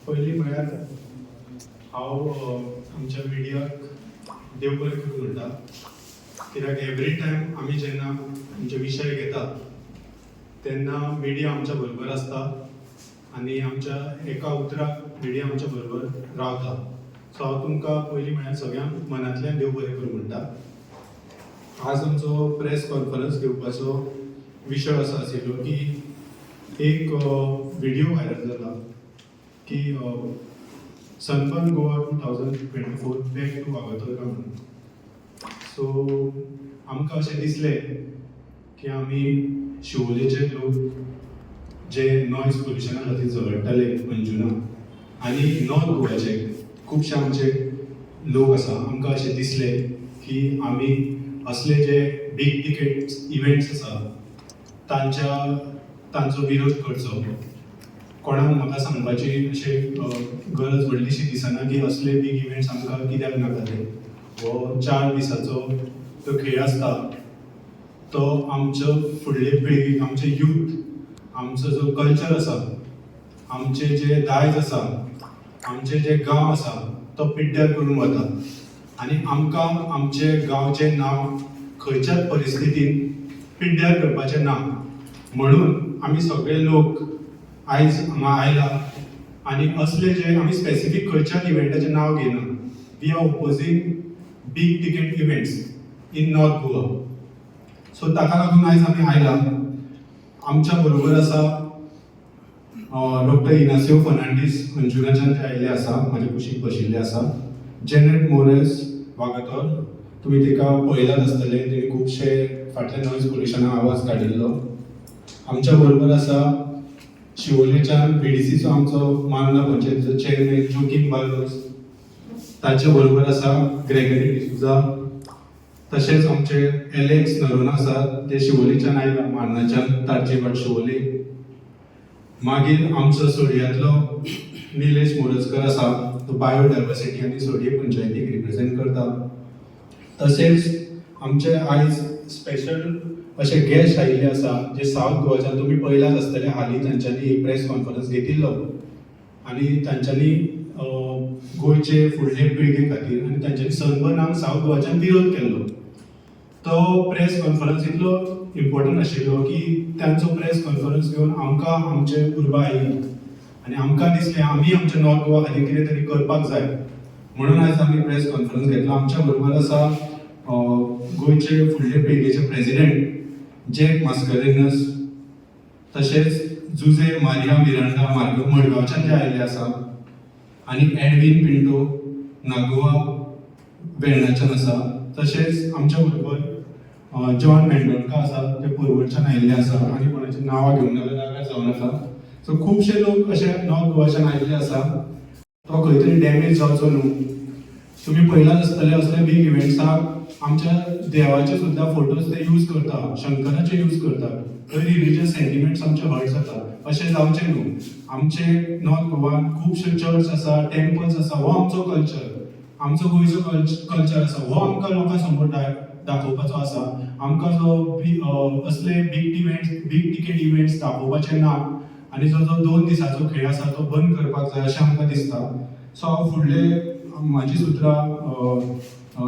पयलीं म्हळ्यार हांव आमच्या मिडियाक देव बरें करूं म्हणटा, कित्याक एवरी टायम आमी जेन्ना आमचे विशय घेतात तेन्ना मिडिया आमच्या बरोबर आसता आनी आमच्या एका उतराक मिडिया आमच्या बरोबर रावता. सो हांव तुमकां पयलीं म्हळ्यार सगळ्यांक मनांतल्यान देव बरें करूं म्हणटा. आज आमचो प्रेस कॉन्फरन्स घेवपाचो विशय असो आशिल्लो की एक व्हिडिओ व्हायरल जाला की सनबर्न गोवा 2024 बॅक टू वागातोरकार म्हणून. सो आमकां अशें दिसलें की आमी शिवोलेचे लोक जे नॉयज पोल्युशना खातीर झगडटाले अंजुना आनी नॉर्थ गोवाचे खुबशे आमचे लोक आसा, आमकां अशें दिसलें की आमी असले जे बीग टिकेट इव्हेंट्स आसा तांचो विरोध करचो. कोणाक म्हाका सांगपाची अशें गरज व्हडलीशी दिसना की असले बीग इव्हेंट्स आमकां कित्याक नाका ते. हो 4 दिसाचो तो खेळ आसता तो आमच्या फुडले पिळगेक, आमचे यूथ, आमचो जो कल्चर आसा, आमचे जे दायज आसा, आमचे जे गांव आसा तो पिड्ड्यार करून वता आनी आमकां आमचे गांवचें नांव खंयच्याच परिस्थितीन पिड्ड्यार करपाचें ना. म्हणून आमी सगळे लोक आयज हांगा आयला आनी असले जे आमी स्पेसिफीक खंयच्याच इव्हेंटाचें नांव घेयना. वी आर ओपोजींग बीग टिकेट इव्हेंट्स इन नॉर्थ गोवा. सो ताका लागून आयज आमी आयला. आमच्या बरोबर आसा डॉक्टर इनासियो फर्नांडीस अंजुनाच्यान जे आयिल्ले आसा, म्हाजे कुशीक बशिल्ले आसा. जेनेट मोरेस वागातोर, तुमी तिका पळयलात आसतले, तिणे खुबशे फाटल्या नॉयज पोल्युशना आवाज काडिल्लो. आमच्या बरोबर आसा शिवोलेच्यान बीडीसीचो आमचो मालना पंचायतीचो चेअरमॅन जोकीम बालोस. ताचे बरोबर आसा ग्रेगरी डिसूजा. तशेंच आमचे एलेक्स नरोना आसात, ते शिवोलेच्यान आयला, मारनाच्यान तारचेबाट शिवोले. मागीर आमचो सोडयांतलो निलेश मोरजकर आसा, तो बायोडायवर्सिटी आनी सोडये पंचायतीक रिप्रेझेंट करता. तशेंच आमचे आयज स्पेशल अशे गेस्ट आयिल्ले आसा जे सावथ गोवाच्यान. तुमी पळयलात आसतले, हालीं तांच्यांनी एक प्रेस कॉन्फरन्स घेतिल्लो आनी तांच्यांनी गोंयचे फुडले पिळगे खातीर आनी तांच्यांनी सनबर्नाक सावथ गोवाच्यान विरोध केल्लो. तो प्रेस कॉन्फरन्स इतलो इम्पॉर्टंट आशिल्लो की तांचो प्रेस कॉन्फरन्स घेवन आमकां आमचे उर्बा आयली आनी आमकां दिसलें आमी आमच्या नॉर्थ गोवा खातीर कितें तरी करपाक जाय. म्हणून आयज आमी प्रेस कॉन्फरन्स घेतलो. आमच्या बरोबर आसा गोंयचे फुडले पिळगेचे प्रेसिडेंट जॅक मास्करेनस. तशेंच जुजे मारिया मिरांडा मडगांवच्यान जे आयिल्ले आसा आनी एडविन पिंटो नागोवा वेर्णाच्यान आसा. तशेंच आमच्या बरोबर जॉन मेंडोनका आसा, ते पोरवोरच्यान आयिल्ले आसा आनी कोणाचें नांवां घेवंक नाका जावं नाका. सो खुबशे लोक अशे नॉर्थ गोवाच्यान आयिल्ले आसा. तो खंय तरी डॅमेज जावचो न्हू. तुमी पळयलात आसतले असले बीग इव्हेंट्साक आमच्या देवाचे सुद्दां फोटोज ते यूज करता, शंकराचे यूज करता. थंय रिलिजियस सेंटिमेंट्स आमचे हर्ट जाता. अशें जावचें न्हू. आमचे नॉर्थ गोवान खुबशे चर्च आसा, टेम्पल्स आसा. हो आमचो कल्चर, आमचो गोंयचो कल्चर आसा. हो आमकां लोकां समोर दाखोवपाचो आसा. आमकां जो असले बीग टिकेट इव्हेंट्स दाखोवपाचे ना आनी जो 2 दिसाचो खेळ आसा तो बंद करपाक जाय अशें आमकां दिसता. सो हांव फुडले म्हाजी सुत्रां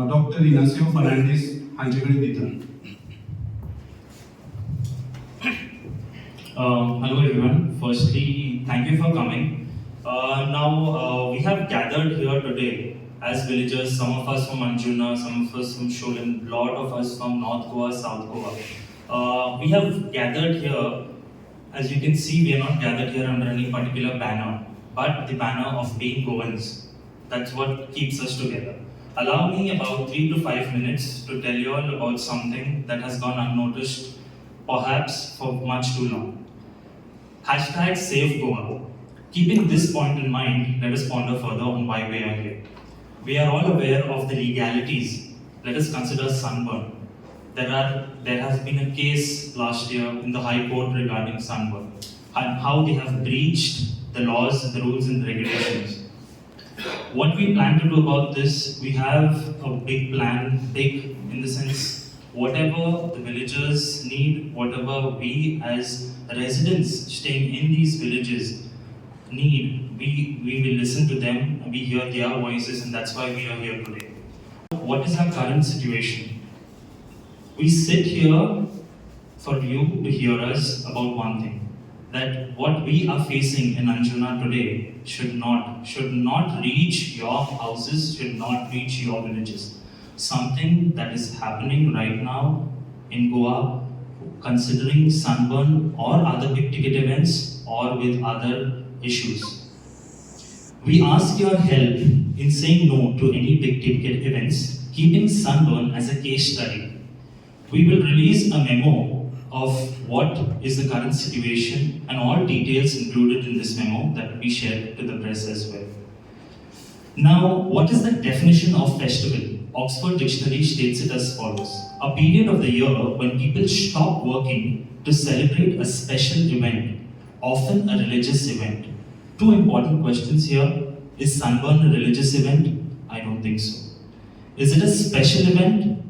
डॉक्टर इनासियो फर्नांडीस हांचे कडेन दिता. Hello everyone. Firstly, thank you for coming. Now we have gathered here today as villagers, some of us from Anjuna, some of us from Sholen, lot of us from North Goa, South Goa. We have gathered here, as you can see, we are not gathered here under any particular banner, but the banner of being Goans. That's what keeps us together. Allow me about 3 to 5 minutes to tell you all about something that has gone unnoticed, perhaps for much too long. Hashtag Save Goa. Keeping this point in mind, let us ponder further on why we are here. We are all aware of the legalities. Let us consider Sunburn. There has been a case last year in the High Court regarding Sunburn and how they have breached the laws, the rules and regulations. What we plan to do about this, we have a big plan, big in the sense whatever the villagers need, whatever we as residents staying in these villages need, we will listen to them, and we hear their voices, and that's why we are here today. What is our current situation? We sit here for you to hear us about one thing, that what we are facing in Anjuna today should not reach your houses, should not reach your villages. Something that is happening right now in Goa, considering Sunburn or other big ticket events or with other issues. We ask your help in saying no to any big ticket events, keeping Sunburn as a case study. We will release a memo of what is the current situation and all details included in this memo that will be shared to the press as well. Now, what is the definition of festival? Oxford Dictionary states it as follows: a period of the year when people stop working to celebrate a special event, often a religious event. Two important questions here. Is Sunburn a religious event? I don't think so. Is it a special event?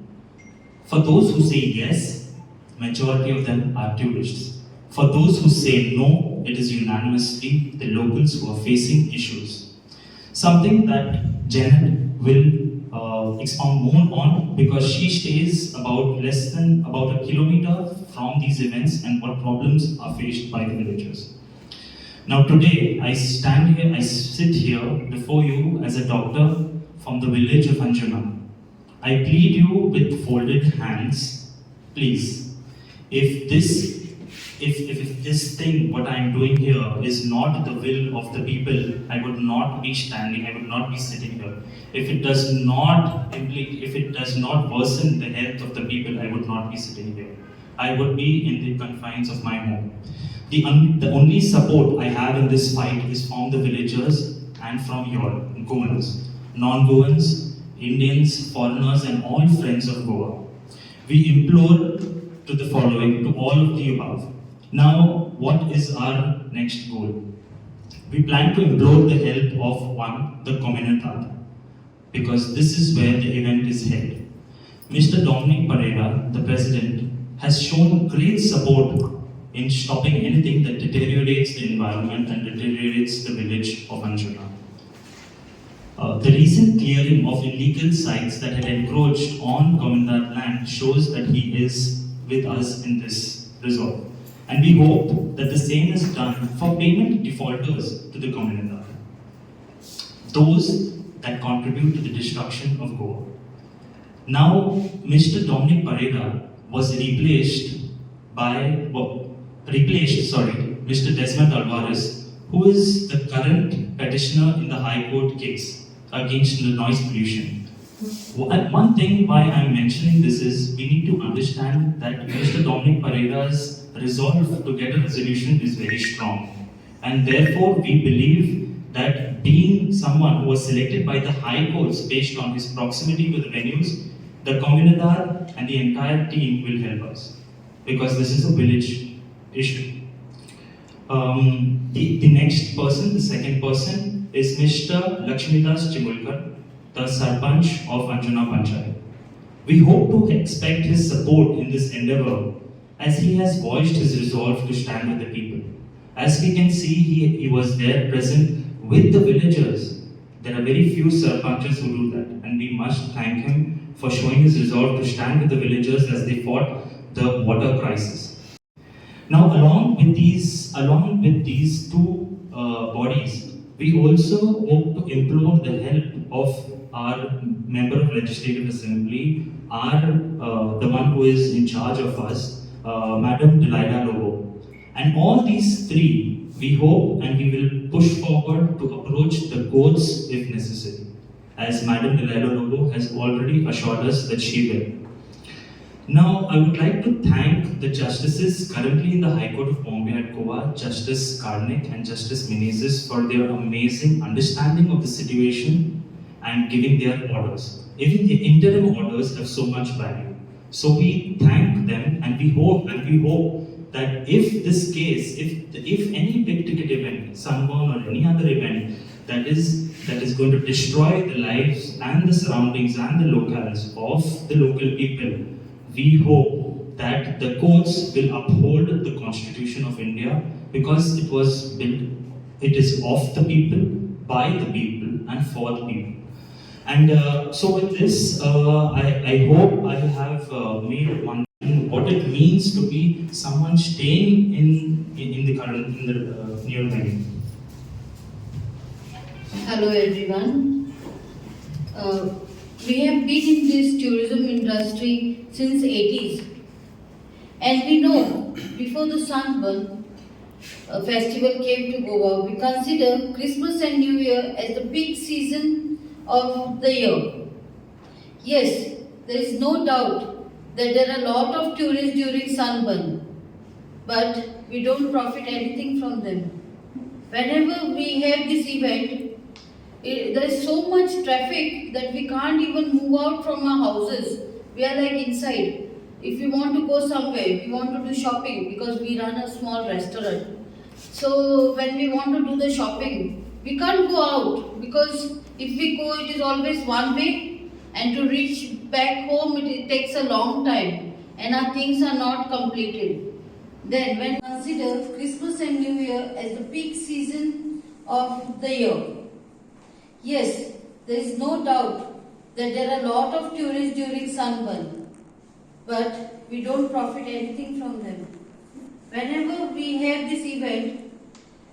For those who say yes, majority of them are tourists. For those who say no, it is unanimously the locals who are facing issues. Something that Janet will expound more on, because she stays about a kilometer from these events and what problems are faced by the villagers. Now today, I sit here before you as a doctor from the village of Anjuna. I plead you with folded hands, please, if this thing, what I am doing here, is not the will of the people, I would not be standing, I would not be sitting here. If it does not worsen the health of the people, I would not be sitting here. I would be in the confines of my home. The only support I have in this fight is from the villagers and from your Goans, non-Goans, Indians, foreigners, and all friends of Goa. We implore to the following, to all of the above. Now, what is our next goal? We plan to implore the help of the community, because this is where the event is held. Mr. Dominic Pereira, the president, has shown great support in stopping anything that deteriorates the environment and deteriorates the village of Anjuna. The recent clearing of illegal sites that had encroached on Communal land shows that he is with us in this resolve. And we hope that the same is done for payment defaulters to the Communal, those that contribute to the destruction of Goa. Now, Mr. Dominic Pereira was replaced Mr. Desmond Alvarez, who is the current petitioner in the High Court case against the noise pollution. One thing why I'm mentioning this is we need to understand that Mr. Dominic Pereira's resolve to get a resolution is very strong. And therefore, we believe that being someone who was selected by the High Courts based on his proximity to the venues, the Comunidad and the entire team will help us, because this is a village issue. The next person, the second person, is Mr. Lakshmidas Chimulkar, the Sarpanch of Anjuna Panchayat. We hope to expect his support in this endeavor, as he has voiced his resolve to stand with the people. As we can see, he was there present with the villagers. There are very few Sarpanchas who do that, and we must thank him for showing his resolve to stand with the villagers as they fought the water crisis. Now, along with these two bodies, we also hope to implore the help of our member of Legislative Assembly, the one who is in charge of us, Madam Delilah Lobo. And all these three, we hope and we will push forward to approach the courts if necessary, as Madam Delilah Lobo has already assured us that she will. Now, I would like to thank the justices currently in the High Court of Bombay at Goa, Justice Karnik and Justice Menezes, for their amazing understanding of the situation and giving their orders. Even the interim orders have so much value. So we thank them, and we hope that if this case, if any big ticket event, Sunburn or any other event that is going to destroy the lives and the surroundings and the locales of the local people, we hope that the courts will uphold the Constitution of India, because it was built It is of the people, by the people, and for the people. And so with this, I hope I have made one what it means to be someone staying in the current in the nearby. Hello everyone. We have been in this tourism industry since 80s, and we know before the Sunburn festival came to Goa, we consider Christmas and New Year as the peak season of the year. Yes, there is no doubt that there are a lot of tourists during Sunburn, but we don't profit anything from them. Whenever we have this event, there is so much traffic that we can't even move out from our houses. We are like inside. If we want to go somewhere, we want to do shopping because we run a small restaurant. So when we want to do the shopping, we can't go out because if we go, it is always one way, and to reach back home, it takes a long time, and our things are not completed. Then, when we consider Christmas and New Year as the peak season of the year, yes, there is no doubt that there are a lot of tourists during Sunburn, but we don't profit anything from them. Whenever we have this event,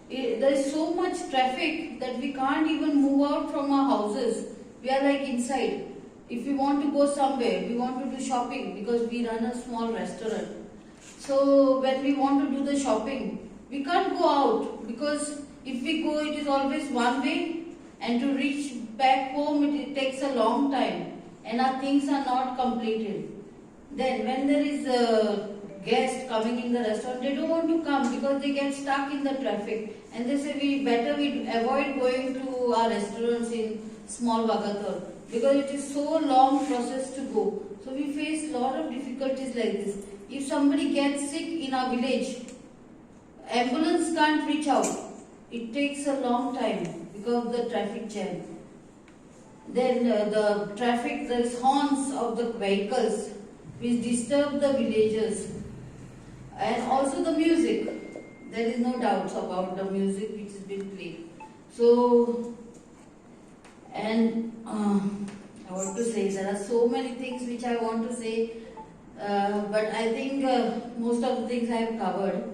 there is so much traffic that we can't even move out from our houses. We are like inside. If we want to go somewhere, we want to do shopping because we run a small restaurant. So when we want to do the shopping, we can't go out because if we go, it is always one way, and to reach back home, it takes a long time, and our things are not completed. Then when there is a guest coming in the restaurant, they don't want to come because they get stuck in the traffic, and they say we avoid going to our restaurants in small Vagator because it is so long process to go. So we face a lot of difficulties like this. If somebody gets sick in our village, ambulance can't reach out. It takes a long time because of the traffic jam. Then the traffic, there is horns of the vehicles which disturb the villagers. And also the music. There is no doubts about the music which has been played. So, and I want to say, there are so many things which I want to say, but I think most of the things I have covered.